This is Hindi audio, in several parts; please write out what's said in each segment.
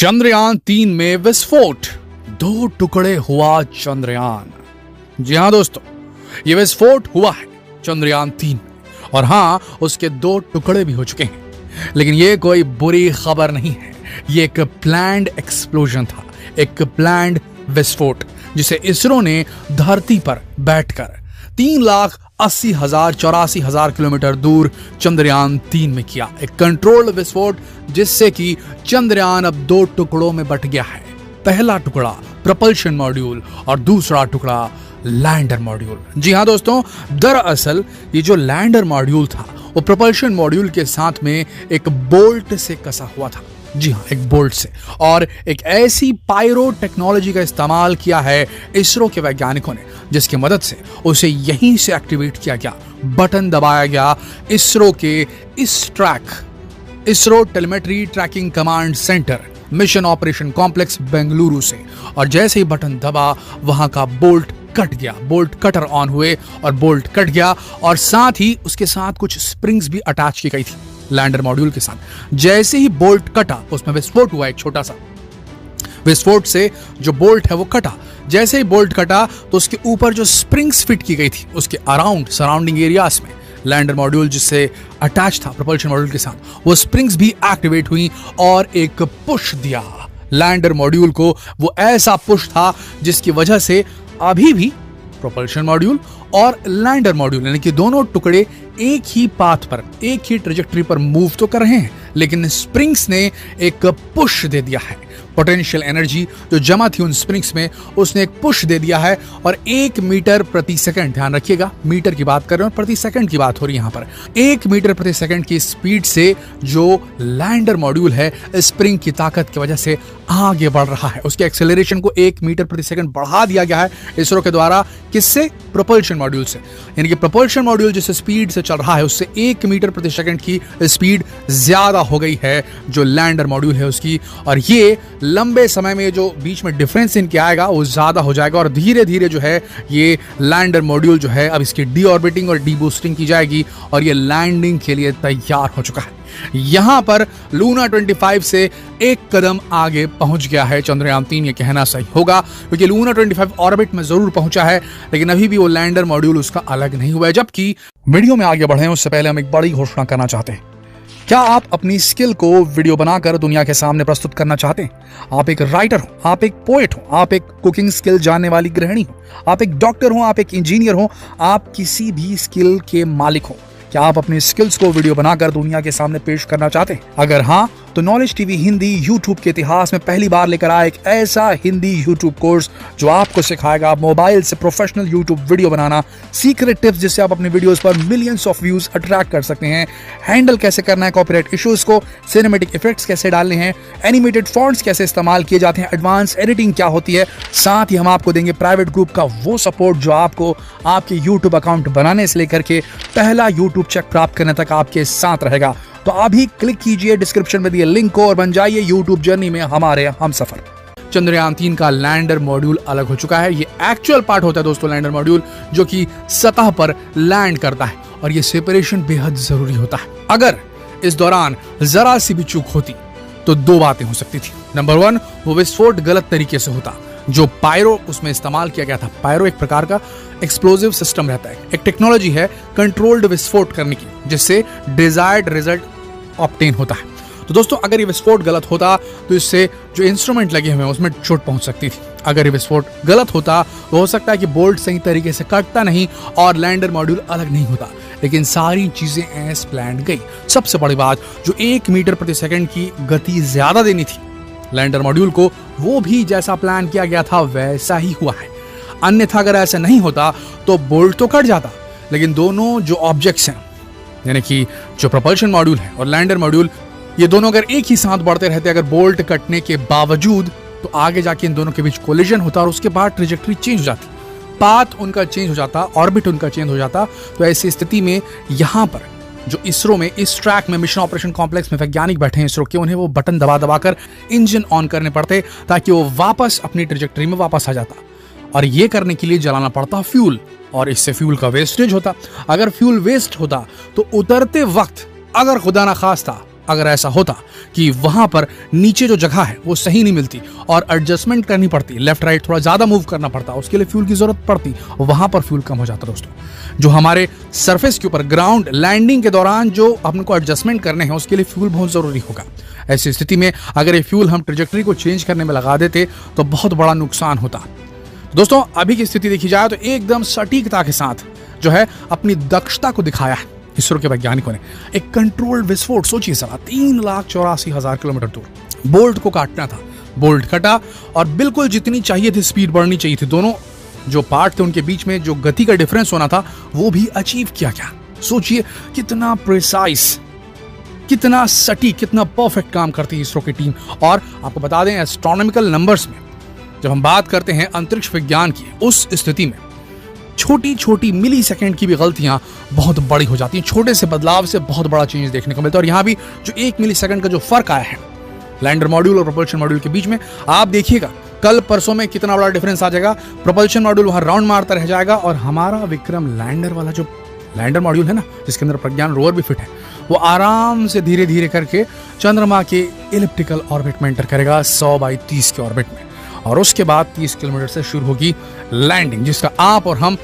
चंद्रयान-3 में विस्फोट, 2 टुकड़े हुआ चंद्रयान। जी हां दोस्तों, यह विस्फोट हुआ है चंद्रयान-3 और हां, उसके 2 टुकड़े भी हो चुके हैं। लेकिन यह कोई बुरी खबर नहीं है, यह एक प्लान्ड एक्सप्लोजन था, एक प्लान्ड विस्फोट जिसे इसरो ने धरती पर बैठकर 3,80,84 किलोमीटर दूर चंद्रयान-3 में किया। एक कंट्रोल्ड विस्फोट जिससे कि चंद्रयान अब 2 टुकड़ों में बट गया है। पहला टुकड़ा प्रपल्शन मॉड्यूल और दूसरा टुकड़ा लैंडर मॉड्यूल। जी हां दोस्तों, दरअसल ये जो लैंडर मॉड्यूल था वो प्रपल्शन मॉड्यूल के साथ में एक बोल्ट से कसा हुआ था। जी हां, एक बोल्ट से, और एक ऐसी पायरो टेक्नोलॉजी का इस्तेमाल किया है इसरो के वैज्ञानिकों ने जिसकी मदद से उसे यहीं से एक्टिवेट किया गया, बटन दबाया गया इसरो के ISRO telemetry tracking command centre mission operation complex Bengaluru से, और जैसे ही बटन दबा वहां का बोल्ट कट गया। बोल्ट कटर ऑन हुए और बोल्ट कट गया, और साथ ही उसके साथ कुछ स्प्रिंग्स भी अटैच की गई थी लैंडर मॉड्यूल के साथ। जैसे ही बोल्ट कटा उसमें विस्फोट हुआ, एक छोटा सा विस्फोट से जो बोल्ट है वो कटा। जैसे ही बोल्ट कटा तो उसके ऊपर जो स्प्रिंग्स फिट की गई थी उसके अराउंड सराउंडिंग एरियाज में लैंडर मॉड्यूल जिससे अटैच था प्रपल्शन मॉड्यूल के साथ, वो स्प्रिंग्स भी एक्टिवेट हुई और एक पुश दिया लैंडर मॉड्यूल को। वो ऐसा पुश था जिसकी वजह से अभी भी प्रोपल्शन मॉड्यूल और लैंडर मॉड्यूल यानी कि दोनों टुकड़े एक ही पाथ पर, एक ही ट्रेजेक्टरी पर मूव तो कर रहे हैं, लेकिन स्प्रिंग्स ने एक पुश दे दिया है। पोटेंशियल एनर्जी जो जमा थी उन स्प्रिंग्स में, उसने एक पुश दे दिया है, और 1 मीटर प्रति सेकंड, ध्यान रखिएगा मीटर की बात कर रहे हो, प्रति सेकंड की बात हो रही है यहां पर, 1 मीटर प्रति सेकंड की स्पीड से जो लैंडर मॉड्यूल है स्प्रिंग की ताकत की वजह से आगे बढ़ रहा है। उसके एक्सेलरेशन को 1 मीटर प्रति सेकंड बढ़ा दिया गया है इसरो के द्वारा। किससे? प्रोपल्शन मॉड्यूल से। यानी कि प्रोपल्शन मॉड्यूल जिस स्पीड से चल रहा है उससे 1 मीटर प्रति सेकंड की स्पीड ज्यादा हो गई है जो लैंडर मॉड्यूल है उसकी, और ये लंबे समय में जो बीच में डिफरेंस इनके आएगा वो ज्यादा हो जाएगा, और धीरे धीरे जो है ये लैंडर मॉड्यूल जो है अब इसकी डी ऑर्बिटिंग और डी बूस्टिंग की जाएगी और ये लैंडिंग के लिए तैयार हो चुका है। यहां पर लूना 25 से एक कदम आगे पहुंच गया है चंद्रयान-3, ये कहना सही होगा, क्योंकि लूना 25 ऑर्बिट में जरूर पहुंचा है लेकिन अभी भी वो लैंडर मॉड्यूल उसका अलग नहीं हुआ है। जबकि वीडियो में आगे बढ़े उससे पहले हम एक बड़ी घोषणा करना चाहते हैं। क्या आप अपनी स्किल को वीडियो बनाकर दुनिया के सामने प्रस्तुत करना चाहते हैं? आप एक राइटर हो, आप एक पोएट हो, आप एक कुकिंग स्किल जानने वाली गृहिणी हो, आप एक डॉक्टर हो, आप एक इंजीनियर हो, आप किसी भी स्किल के मालिक हो। क्या आप अपनी स्किल्स को वीडियो बनाकर दुनिया के सामने पेश करना चाहते हैं? अगर हाँ, तो नॉलेज टीवी हिंदी यूट्यूब के इतिहास में पहली बार लेकर आया एक ऐसा हिंदी यूट्यूब कोर्स जो आपको सिखाएगा मोबाइल से प्रोफेशनल यूट्यूब वीडियो बनाना, सीक्रेट टिप्स जिससे आप अपने वीडियोस पर मिलियंस ऑफ व्यूज अट्रैक्ट कर सकते हैं, हैंडल कैसे करना है कॉपीराइट इश्यूज को, सिनेमैटिक इफेक्ट्स कैसे डालने हैं, एनिमेटेड फॉन्ट्स कैसे इस्तेमाल किए जाते हैं, एडवांस एडिटिंग क्या होती है। साथ ही हम आपको देंगे प्राइवेट ग्रुप का वो सपोर्ट जो आपको आपके यूट्यूब अकाउंट बनाने से लेकर के पहला यूट्यूब चेक प्राप्त करने तक आपके साथ रहेगा। तो अभी क्लिक कीजिए डिस्क्रिप्शन में दिए लिंक को और बन जाइए यूट्यूब जर्नी में हमारे हमसफर। चंद्रयान-3 का लैंडर मॉड्यूल अलग हो चुका है। ये एक्चुअल पार्ट होता है दोस्तों लैंडर मॉड्यूल जो कि सतह पर लैंड करता है, और ये सेपरेशन बेहद जरूरी होता है। अगर इस दौरान जरा सी भी चूक होती तो 2 बातें हो सकती थी। नंबर 1, वो विस्फोट गलत तरीके से होता। जो पायरो उसमें इस्तेमाल किया गया था, पायरो एक प्रकार का एक्सप्लोजिव सिस्टम रहता है, एक टेक्नोलॉजी है कंट्रोल्ड विस्फोट करने की जिससे डिजायर्ड रिजल्ट ऑब्टेन होता है। तो दोस्तों अगर ये विस्फोट गलत होता तो इससे जो इंस्ट्रूमेंट लगे हुए हैं उसमें चोट पहुंच सकती थी। अगर ये विस्फोट गलत होता तो हो सकता है कि बोल्ट सही तरीके से कटता नहीं और लैंडर मॉड्यूल अलग नहीं होता, लेकिन सारी चीजें एज प्लान्ड गई। सबसे बड़ी बात, जो 1 मीटर प्रति सेकंड की गति ज्यादा देनी थी लैंडर मॉड्यूल को, वो भी जैसा प्लान किया गया था वैसा ही हुआ है। अन्यथा अगर ऐसा नहीं होता तो बोल्ट तो कट जाता, लेकिन दोनों जो ऑब्जेक्ट्स हैं यानी कि जो प्रोपल्शन मॉड्यूल है और लैंडर मॉड्यूल, ये दोनों अगर एक ही साथ बढ़ते रहते अगर बोल्ट कटने के बावजूद, तो आगे जाके इन दोनों के बीच कोलिजन होता और उसके बाद ट्रेजेक्टरी चेंज हो जाती, पाथ उनका चेंज हो जाता, ऑर्बिट उनका चेंज हो जाता। तो ऐसी स्थिति में यहाँ पर जो इसरो में इस ट्रैक में मिशन ऑपरेशन कॉम्प्लेक्स में वैज्ञानिक बैठे हैं इसरो के, उन्हें वो बटन दबा दबा कर इंजन ऑन करने पड़ते ताकि वो वापस अपनी ट्रेजेक्टरी में वापस आ जाता, और ये करने के लिए जलाना पड़ता फ्यूल, और इससे फ्यूल का वेस्टेज होता। अगर फ्यूल वेस्ट होता तो उतरते वक्त अगर खुदा ना खास्ता अगर ऐसा होता कि वहां पर नीचे जो जगह है वो सही नहीं मिलती और एडजस्टमेंट करनी पड़ती, लेफ्ट राइट थोड़ा ज्यादा मूव करना पड़ता, उसके लिए फ्यूल की जरूरत पड़ती, वहां पर फ्यूल कम हो जाता दोस्तों। जो हमारे सरफेस के ऊपर ग्राउंड लैंडिंग के दौरान जो हमको एडजस्टमेंट करने हैं उसके लिए फ्यूल बहुत जरूरी होगा। ऐसी स्थिति में अगर ये फ्यूल हम ट्रेजेक्टरी को चेंज करने में लगा देते तो बहुत बड़ा नुकसान होता। दोस्तों अभी की स्थिति देखी जाए तो एकदम सटीकता के साथ जो है अपनी दक्षता को दिखाया है इसरो के वैज्ञानिकों ने। एक कंट्रोल्ड विस्फोट, सोचिए सर, 3,84,000 किलोमीटर दूर बोल्ट को काटना था, बोल्ट कटा और बिल्कुल जितनी चाहिए थी स्पीड बढ़नी चाहिए थी, दोनों जो पार्ट थे उनके बीच में जो गति का डिफरेंस होना था वो भी अचीव किया गया। सोचिए कितना प्रिसाइज, कितना सटीक, कितना परफेक्ट काम करती है इसरो की टीम। और आपको बता दें एस्ट्रोनॉमिकल नंबर्स में जब हम बात करते हैं अंतरिक्ष विज्ञान की, उस स्थिति में छोटी छोटी मिली सेकेंड की भी गलतियां बहुत बड़ी हो जाती हैं। छोटे से बदलाव से बहुत बड़ा चेंज देखने को मिलता है। और यहां भी जो 1 मिली सेकेंड का जो फर्क आया है लैंडर मॉड्यूल और प्रोपल्शन मॉड्यूल के बीच में, आप देखिएगा कल परसों में कितना बड़ा डिफरेंस आ जाएगा। प्रोपल्शन मॉड्यूल वहां राउंड मारता रह जाएगा और हमारा विक्रम लैंडर वाला जो लैंडर मॉड्यूल है ना, जिसके अंदर प्रज्ञान रोवर भी फिट है, वो आराम से धीरे धीरे करके चंद्रमा के इलिप्टिकल ऑर्बिट में एंटर करेगा 100/30 के ऑर्बिट में। और उसके बाद 30 किलोमीटर से शुरू होगी लैंडिंग, जिसका आप और हम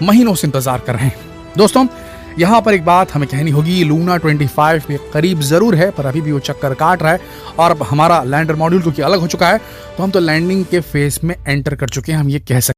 महीनों से इंतजार कर रहे हैं। दोस्तों यहां पर एक बात हमें कहनी होगी, लूना 25 के करीब जरूर है पर अभी भी वो चक्कर काट रहा है। और अब हमारा लैंडर मॉड्यूल क्योंकि अलग हो चुका है तो हम तो लैंडिंग के फेज में एंटर कर चुके हैं, हम ये कह सकते हैं।